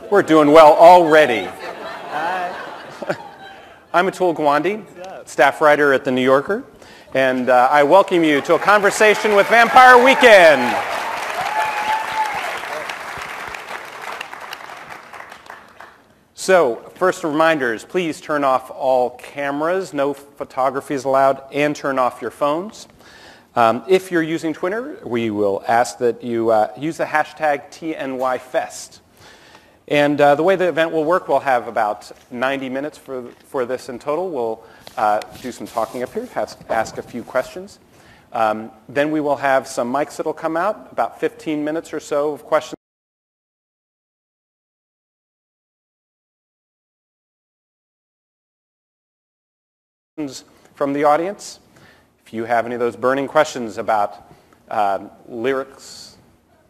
We're doing well already. Hi. I'm Atul Gawande, staff writer at The New Yorker, and I welcome you to a conversation with Vampire Weekend. So, first reminders, please turn off all cameras, no photography is allowed, and turn off your phones. If you're using Twitter, we will ask that you use the hashtag TNYFest. And the way the event will work, we'll have about 90 minutes for this in total. We'll do some talking up here, ask a few questions. Then we will have some mics that will come out, about 15 minutes or so of questions from the audience. If you have any of those burning questions about lyrics,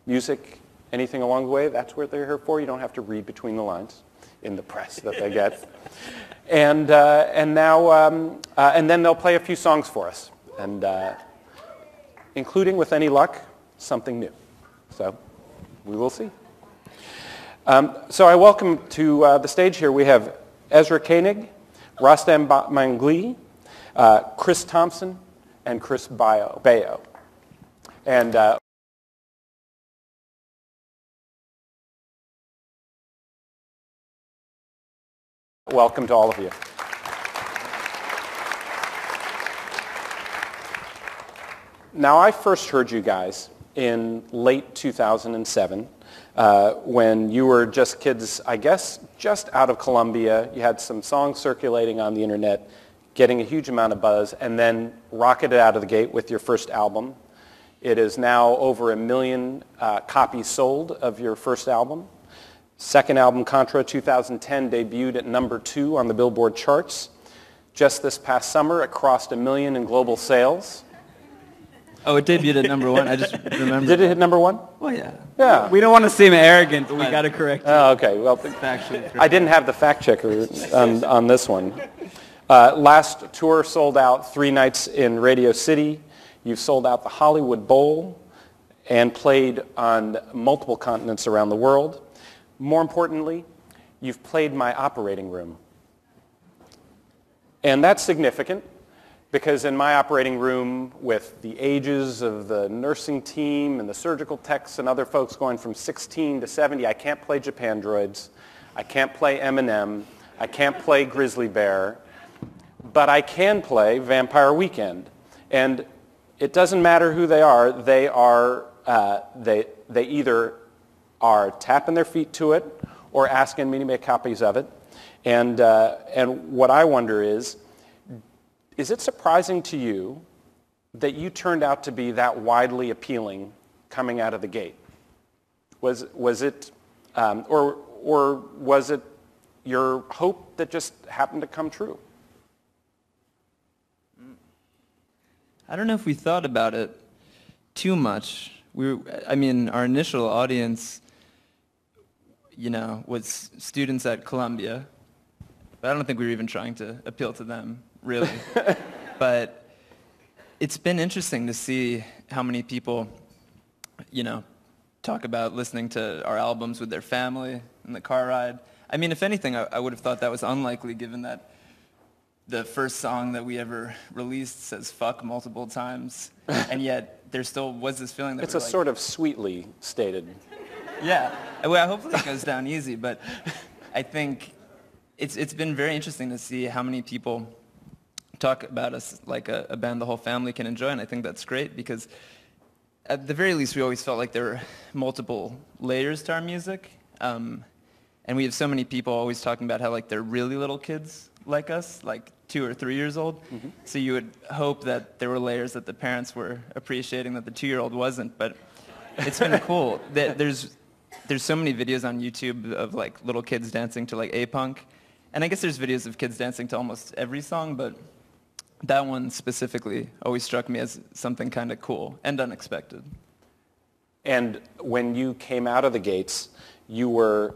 music, anything along the way, that's what they're here for. You don't have to read between the lines in the press that they get. And then they'll play a few songs for us, and including, with any luck, something new. So we will see. So I welcome to the stage here, we have Ezra Koenig, Rostam Mangli, Chris Thompson, and Chris Bayo. And welcome to all of you. Now, I first heard you guys in late 2007 when you were just kids, I guess, just out of Columbia. You had some songs circulating on the internet, getting a huge amount of buzz, and then rocketed out of the gate with your first album. It is now over 1 million copies sold of your first album. Second album, Contra, 2010, debuted at #2 on the Billboard charts. Just this past summer, it crossed 1 million in global sales. Oh, it debuted at #1. I just remember. Did it hit #1? Well, yeah. Yeah. We don't want to seem arrogant, but we got to correct you. Oh, okay. Well, I didn't have the fact checker on this one. Last tour sold out 3 nights in Radio City. You've sold out the Hollywood Bowl and played on multiple continents around the world. More importantly, you've played my operating room. And that's significant because in my operating room, with the ages of the nursing team and the surgical techs and other folks going from 16 to 70, I can't play Japan Droids, I can't play Eminem, I can't play Grizzly Bear, but I can play Vampire Weekend. And it doesn't matter who they are, they either are tapping their feet to it or asking me to make copies of it. And what I wonder is it surprising to you that you turned out to be that widely appealing coming out of the gate? Was it, or was it your hope that just happened to come true? I don't know if we thought about it too much. Our initial audience, was students at Columbia. But I don't think we were even trying to appeal to them, really. But it's been interesting to see how many people, talk about listening to our albums with their family in the car ride. I mean, if anything, I would have thought that was unlikely, given that the first song that we ever released says fuck multiple times, and yet there still was this feeling that it's a sort of sweetly stated. Yeah, well, hopefully it goes down easy, but I think it's been very interesting to see how many people talk about us like a band the whole family can enjoy, and I think that's great because at the very least we always felt like there were multiple layers to our music, and we have so many people always talking about how like they're really little kids like us, like 2 or 3 years old. Mm-hmm. So you would hope that there were layers that the parents were appreciating that the 2-year-old wasn't, but it's been cool. There's so many videos on YouTube of like little kids dancing to like A-Punk. And I guess there's videos of kids dancing to almost every song, but that one specifically always struck me as something kind of cool and unexpected. And when you came out of the gates, you were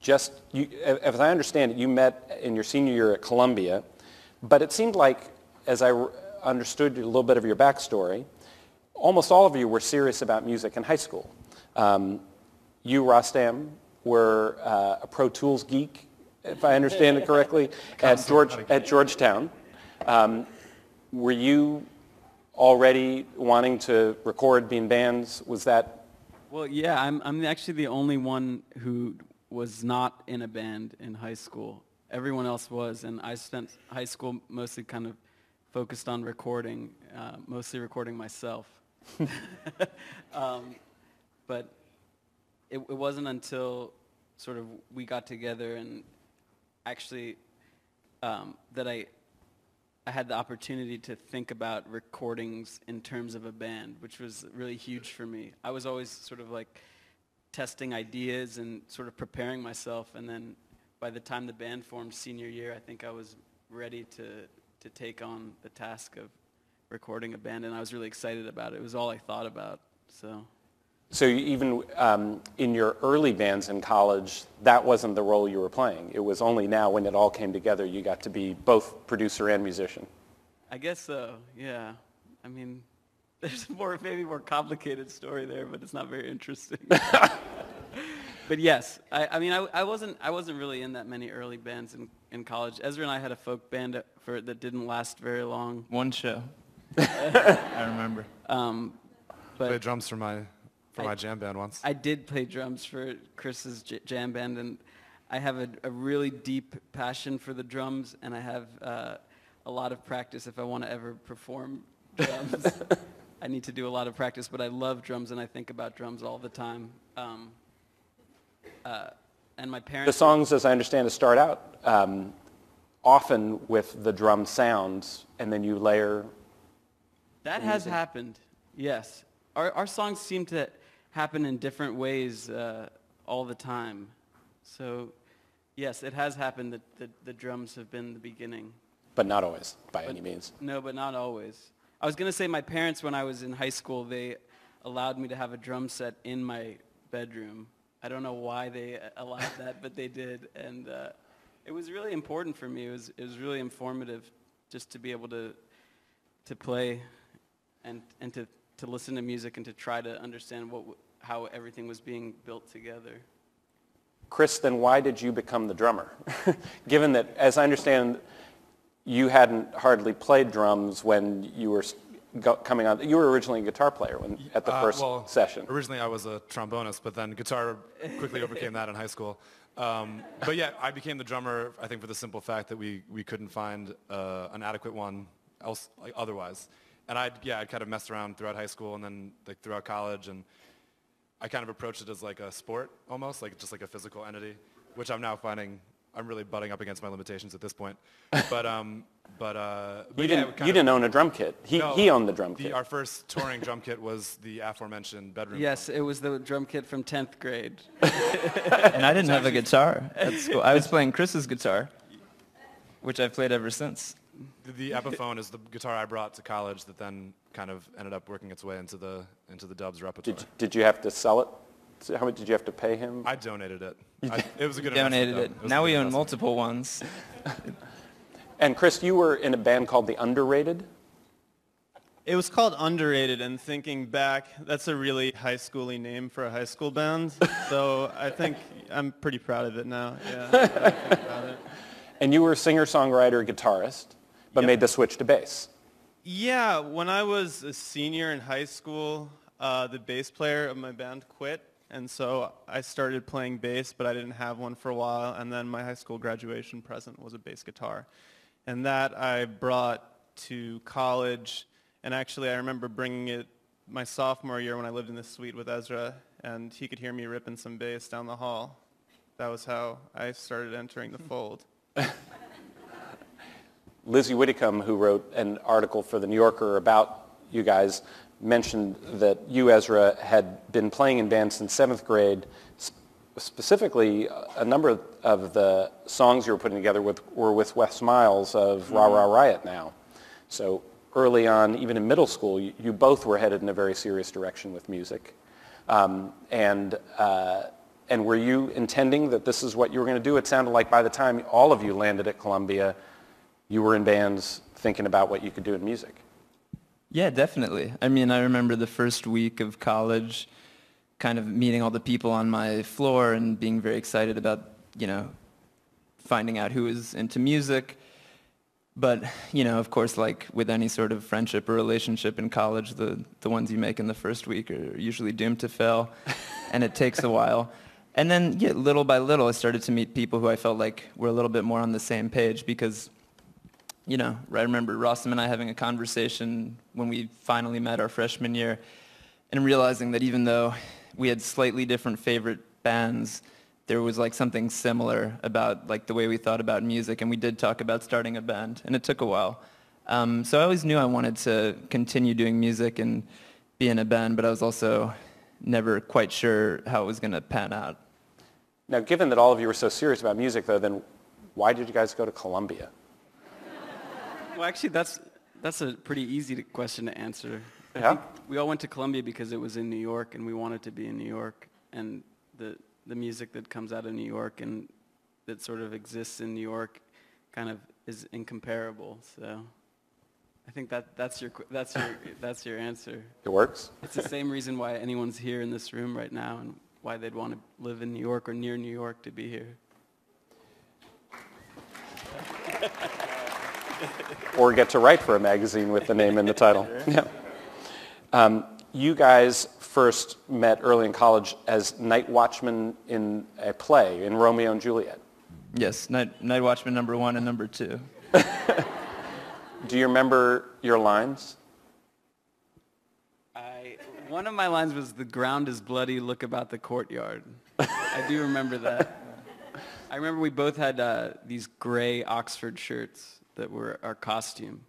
as I understand it, you met in your senior year at Columbia, but it seemed like, as I understood a little bit of your backstory, almost all of you were serious about music in high school. you, Rostam, were a Pro Tools geek, if I understand it correctly, at Georgetown. Were you already wanting to record, be in bands? Was that? Well, yeah, I'm actually the only one who was not in a band in high school. Everyone else was, and I spent high school mostly kind of focused on recording, mostly recording myself. But it wasn't until sort of we got together and actually that I had the opportunity to think about recordings in terms of a band, which was really huge for me. I was always sort of like testing ideas and sort of preparing myself, and then by the time the band formed senior year, I think I was ready to take on the task of recording a band, and I was really excited about it. It was all I thought about, so. So even in your early bands in college, that wasn't the role you were playing. It was only now when it all came together you got to be both producer and musician. I guess so, yeah. I mean, there's maybe more complicated story there, but it's not very interesting. But yes, I mean, I wasn't really in that many early bands in college. Ezra and I had a folk band that didn't last very long. One show. I remember. Played drums for my jam band once. I did play drums for Chris's jam band, and I have a really deep passion for the drums, and I have a lot of practice if I want to ever perform drums. I need to do a lot of practice, but I love drums, and I think about drums all the time. And my parents... The songs, as I understand it, start out often with the drum sounds, and then you layer... That has happened, yes. Our songs seem to happen in different ways all the time. So, yes, it has happened that the drums have been the beginning. But not always, by any means. No, but not always. I was going to say my parents, when I was in high school, they allowed me to have a drum set in my bedroom. I don't know why they allowed that, but they did. And it was really important for me. It was really informative just to be able to play and to listen to music and to try to understand how everything was being built together. Chris, then why did you become the drummer? Given that, as I understand, you hadn't hardly played drums when you were coming on. You were originally a guitar player at the first session. Originally I was a trombonist, but then guitar quickly overcame that in high school. But yeah, I became the drummer, I think, for the simple fact that we couldn't find an adequate one else otherwise. And I'd kind of messed around throughout high school and then throughout college, and I kind of approached it as like a sport almost, like just like a physical entity, which I'm now finding I'm really butting up against my limitations at this point. But you didn't own a drum kit. He owned the drum kit. Our first touring drum kit was the aforementioned bedroom. Yes, it was the drum kit from 10th grade. And I didn't have a guitar at school. I was playing Chris's guitar, which I've played ever since. The Epiphone is the guitar I brought to college that then kind of ended up working its way into the Dubs repertoire. Did you have to sell it? How much did you have to pay him? I donated it. It was a good donated investment. It. Now we own multiple ones. And Chris, you were in a band called The Underrated? It was called Underrated, and thinking back, that's a really high schooly name for a high school band. So I think I'm pretty proud of it now. Yeah, I think about it. And you were a singer-songwriter, guitarist, but made the switch to bass. Yeah, when I was a senior in high school, the bass player of my band quit, and so I started playing bass, but I didn't have one for a while, and then my high school graduation present was a bass guitar. And that I brought to college, and actually I remember bringing it my sophomore year when I lived in this suite with Ezra, and he could hear me ripping some bass down the hall. That was how I started entering the fold. Lizzie Whitcomb, who wrote an article for The New Yorker about you guys, mentioned that you, Ezra, had been playing in bands since 7th grade. Specifically, a number of the songs you were putting together were with Wes Miles of Rah Rah Riot now. So early on, even in middle school, you both were headed in a very serious direction with music. And were you intending that this is what you were going to do? It sounded like by the time all of you landed at Columbia, you were in bands thinking about what you could do in music. Yeah, definitely. I mean, I remember the first week of college, kind of meeting all the people on my floor and being very excited about, you know, finding out who was into music. But, you know, of course, like with any sort of friendship or relationship in college, the ones you make in the first week are usually doomed to fail, and it takes a while. And then, yeah, little by little, I started to meet people who I felt like were a little bit more on the same page because, you know, I remember Rossum and I having a conversation when we finally met our freshman year and realizing that even though we had slightly different favorite bands, there was like something similar about like the way we thought about music, and we did talk about starting a band, and it took a while. So I always knew I wanted to continue doing music and be in a band, but I was also never quite sure how it was going to pan out. Now, given that all of you were so serious about music, though, then why did you guys go to Columbia? Well, actually, that's a pretty easy question to answer. I Yeah? think we all went to Columbia because it was in New York, and we wanted to be in New York, and the music that comes out of New York and that sort of exists in New York kind of is incomparable. So I think that's your answer. It works? It's the same reason why anyone's here in this room right now and why they'd want to live in New York or near New York to be here. Or get to write for a magazine with the name in the title. Yeah. You guys first met early in college as night watchmen in a play in Romeo and Juliet. Yes, Night Watchman number 1 and number 2. Do you remember your lines? One of my lines was, "The ground is bloody, look about the courtyard." I do remember that. I remember we both had these gray Oxford shirts that were our costume.